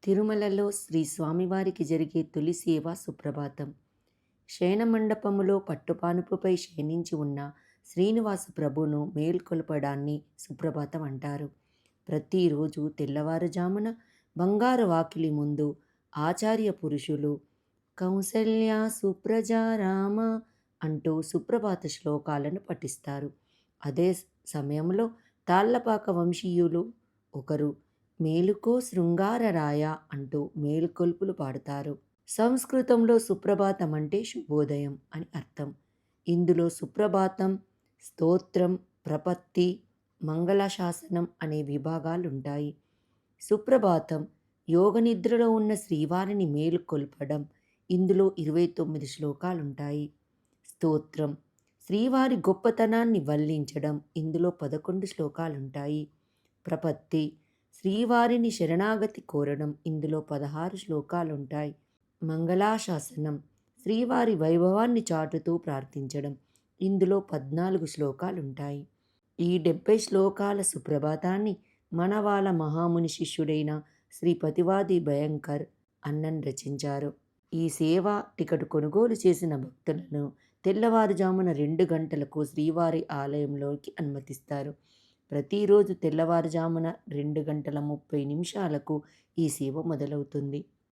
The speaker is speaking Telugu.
తిరుమలలో శ్రీ స్వామివారికి జరిగే తొలి సేవ సుప్రభాతం. శయనమండపములో పట్టుపానుపుపై శయనించి ఉన్న శ్రీనివాస ప్రభును మేల్కొల్పడాన్ని సుప్రభాతం అంటారు. ప్రతిరోజు తెల్లవారుజామున బంగారు వాకిలి ముందు ఆచార్య పురుషులు కౌసల్య సుప్రజా రామ అంటూ సుప్రభాత శ్లోకాలను పఠిస్తారు. అదే సమయంలో తాళ్లపాక వంశీయులు ఒకరు మేలుకో శృంగారరాయ అంటూ మేలుకొల్పులు పాడుతారు. సంస్కృతంలో సుప్రభాతం అంటే శుభోదయం అని అర్థం. ఇందులో సుప్రభాతం, స్తోత్రం, ప్రపత్తి, మంగళాశాసనం అనే విభాగాలుంటాయి. సుప్రభాతం యోగనిద్రలో ఉన్న శ్రీవారిని మేలుకొల్పడం. ఇందులో 29 శ్లోకాలుంటాయి. స్తోత్రం శ్రీవారి గొప్పతనాన్ని వల్లించడం. ఇందులో 11 శ్లోకాలుంటాయి. ప్రపత్తి శ్రీవారిని శరణాగతి కోరడం. ఇందులో 16 శ్లోకాలుంటాయి. మంగళాశాసనం శ్రీవారి వైభవాన్ని చాటుతూ ప్రార్థించడం. ఇందులో 14 శ్లోకాలుంటాయి. ఈ 70 శ్లోకాల సుప్రభాతాన్ని మనవాల మహాముని శిష్యుడైన శ్రీ పతివాది భయంకర్ అన్నన్ రచించారు. ఈ సేవ టికెట్ కొనుగోలు చేసిన భక్తులను తెల్లవారుజామున 2 గంటలకు శ్రీవారి ఆలయంలోకి అనుమతిస్తారు. ప్రతిరోజు తెల్లవారుజామున 2:30 ఈ సేవ మొదలవుతుంది.